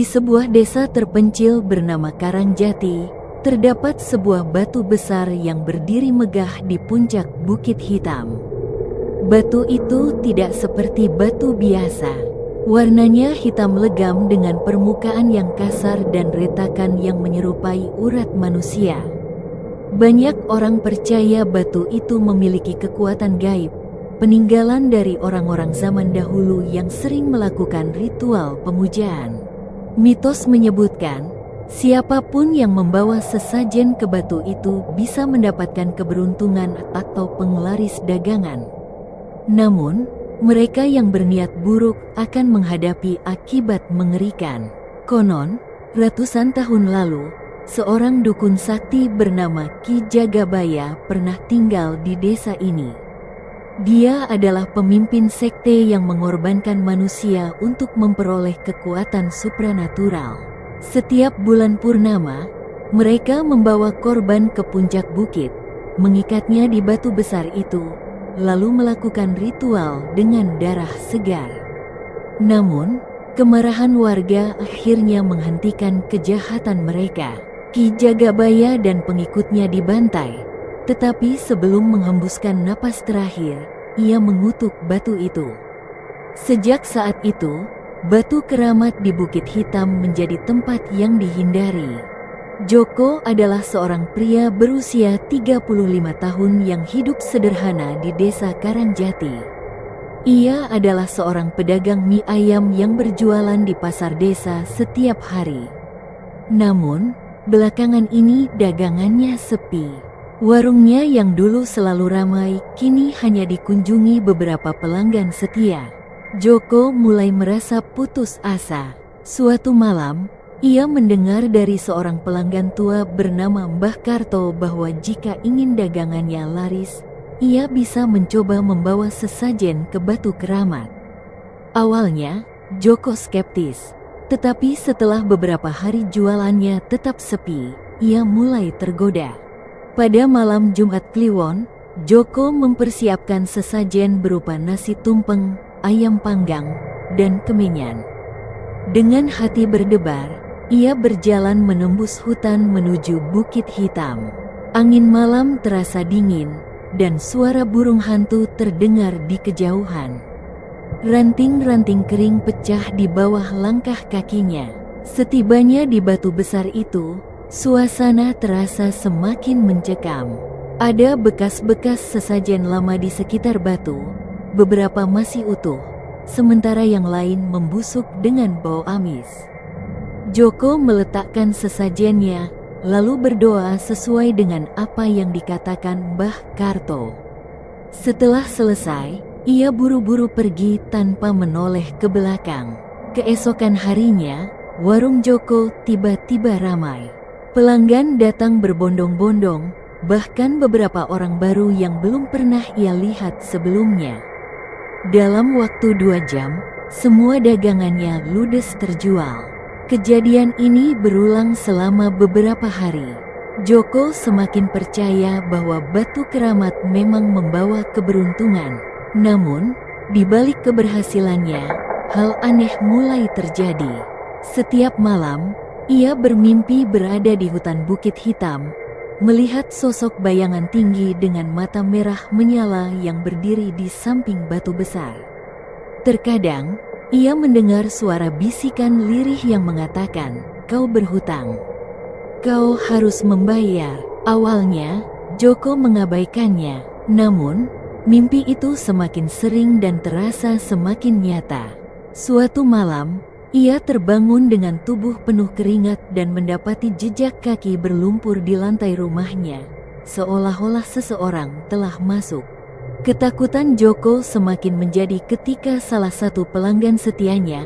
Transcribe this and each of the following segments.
sebuah desa terpencil bernama Karangjati, terdapat sebuah batu besar yang berdiri megah di puncak Bukit Hitam. Batu itu tidak seperti batu biasa. Warnanya hitam legam dengan permukaan yang kasar dan retakan yang menyerupai urat manusia. Banyak orang percaya batu itu memiliki kekuatan gaib, peninggalan dari orang-orang zaman dahulu yang sering melakukan ritual pemujaan. Mitos menyebutkan, siapapun yang membawa sesajen ke batu itu bisa mendapatkan keberuntungan atau penglaris dagangan. Namun, mereka yang berniat buruk akan menghadapi akibat mengerikan. Konon, ratusan tahun lalu, seorang dukun sakti bernama Ki Jagabaya pernah tinggal di desa ini. Dia adalah pemimpin sekte yang mengorbankan manusia untuk memperoleh kekuatan supranatural. Setiap bulan purnama, mereka membawa korban ke puncak bukit, mengikatnya di batu besar itu, lalu melakukan ritual dengan darah segar. Namun, kemarahan warga akhirnya menghentikan kejahatan mereka. Ki Jagabaya dan pengikutnya dibantai, tetapi sebelum menghembuskan napas terakhir, ia mengutuk batu itu. Sejak saat itu, batu keramat di Bukit Hitam menjadi tempat yang dihindari. Joko adalah seorang pria berusia 35 tahun yang hidup sederhana di desa Karangjati. Ia adalah seorang pedagang mie ayam yang berjualan di pasar desa setiap hari. Namun, belakangan ini dagangannya sepi. Warungnya yang dulu selalu ramai, kini hanya dikunjungi beberapa pelanggan setia. Joko mulai merasa putus asa. Suatu malam, ia mendengar dari seorang pelanggan tua bernama Mbah Karto bahwa jika ingin dagangannya laris, ia bisa mencoba membawa sesajen ke batu keramat. Awalnya, Joko skeptis, tetapi setelah beberapa hari jualannya tetap sepi, ia mulai tergoda. Pada malam Jumat Kliwon, Joko mempersiapkan sesajen berupa nasi tumpeng, ayam panggang, dan kemenyan. Dengan hati berdebar, ia berjalan menembus hutan menuju Bukit Hitam. Angin malam terasa dingin, dan suara burung hantu terdengar di kejauhan. Ranting-ranting kering pecah di bawah langkah kakinya. Setibanya di batu besar itu, suasana terasa semakin mencekam. Ada bekas-bekas sesajen lama di sekitar batu, beberapa masih utuh, sementara yang lain membusuk dengan bau amis. Joko meletakkan sesajennya, lalu berdoa sesuai dengan apa yang dikatakan Mbah Karto. Setelah selesai, ia buru-buru pergi tanpa menoleh ke belakang. Keesokan harinya, warung Joko tiba-tiba ramai. Pelanggan datang berbondong-bondong, bahkan beberapa orang baru yang belum pernah ia lihat sebelumnya. Dalam waktu 2 jam, semua dagangannya ludes terjual. Kejadian ini berulang selama beberapa hari. Joko semakin percaya bahwa batu keramat memang membawa keberuntungan. Namun, di balik keberhasilannya, hal aneh mulai terjadi. Setiap malam, ia bermimpi berada di hutan Bukit Hitam, melihat sosok bayangan tinggi dengan mata merah menyala yang berdiri di samping batu besar. Terkadang, ia mendengar suara bisikan lirih yang mengatakan, "Kau berhutang. Kau harus membayar." Awalnya, Joko mengabaikannya, namun mimpi itu semakin sering dan terasa semakin nyata. Suatu malam, ia terbangun dengan tubuh penuh keringat dan mendapati jejak kaki berlumpur di lantai rumahnya, seolah-olah seseorang telah masuk. Ketakutan Joko semakin menjadi ketika salah satu pelanggan setianya,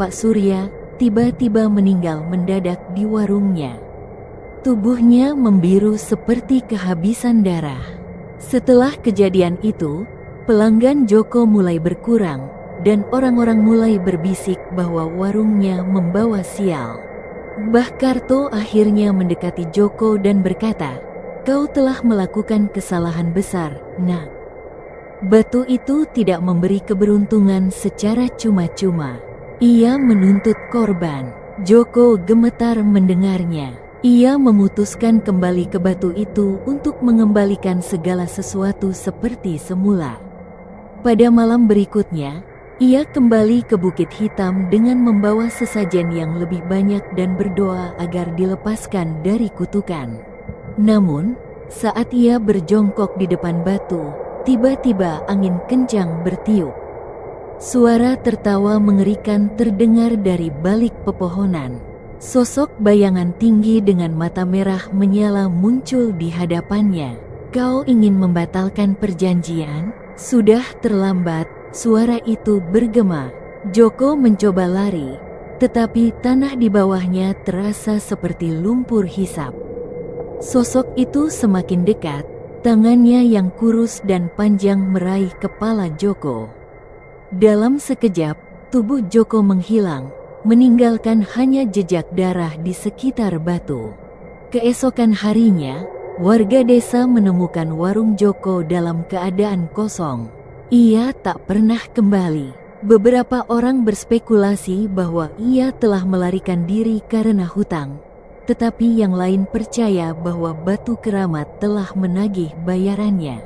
Pak Surya, tiba-tiba meninggal mendadak di warungnya. Tubuhnya membiru seperti kehabisan darah. Setelah kejadian itu, pelanggan Joko mulai berkurang, dan orang-orang mulai berbisik bahwa warungnya membawa sial. Mbah Karto akhirnya mendekati Joko dan berkata, "Kau telah melakukan kesalahan besar, Nak. Batu itu tidak memberi keberuntungan secara cuma-cuma. Ia menuntut korban. Joko gemetar mendengarnya. Ia memutuskan kembali ke batu itu untuk mengembalikan segala sesuatu seperti semula. Pada malam berikutnya, ia kembali ke Bukit Hitam dengan membawa sesajen yang lebih banyak dan berdoa agar dilepaskan dari kutukan. Namun, saat ia berjongkok di depan batu, tiba-tiba angin kencang bertiup. Suara tertawa mengerikan terdengar dari balik pepohonan. Sosok bayangan tinggi dengan mata merah menyala muncul di hadapannya. "Kau ingin membatalkan perjanjian? Sudah terlambat," suara itu bergema. Joko mencoba lari, tetapi tanah di bawahnya terasa seperti lumpur hisap. Sosok itu semakin dekat, tangannya yang kurus dan panjang meraih kepala Joko. Dalam sekejap, tubuh Joko menghilang, meninggalkan hanya jejak darah di sekitar batu. Keesokan harinya, warga desa menemukan warung Joko dalam keadaan kosong. Ia tak pernah kembali. Beberapa orang berspekulasi bahwa ia telah melarikan diri karena hutang, tetapi yang lain percaya bahwa batu keramat telah menagih bayarannya.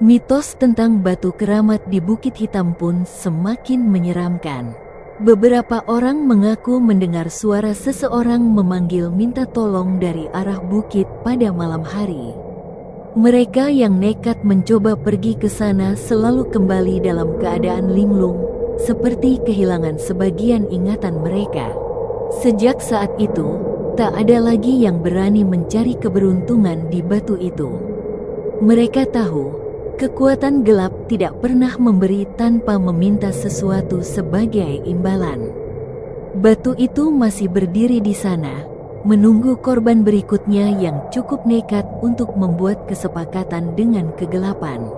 Mitos tentang batu keramat di Bukit Hitam pun semakin menyeramkan. Beberapa orang mengaku mendengar suara seseorang memanggil minta tolong dari arah bukit pada malam hari. Mereka yang nekat mencoba pergi ke sana selalu kembali dalam keadaan linglung, seperti kehilangan sebagian ingatan mereka. Sejak saat itu, tak ada lagi yang berani mencari keberuntungan di batu itu. Mereka tahu, kekuatan gelap tidak pernah memberi tanpa meminta sesuatu sebagai imbalan. Batu itu masih berdiri di sana, menunggu korban berikutnya yang cukup nekat untuk membuat kesepakatan dengan kegelapan.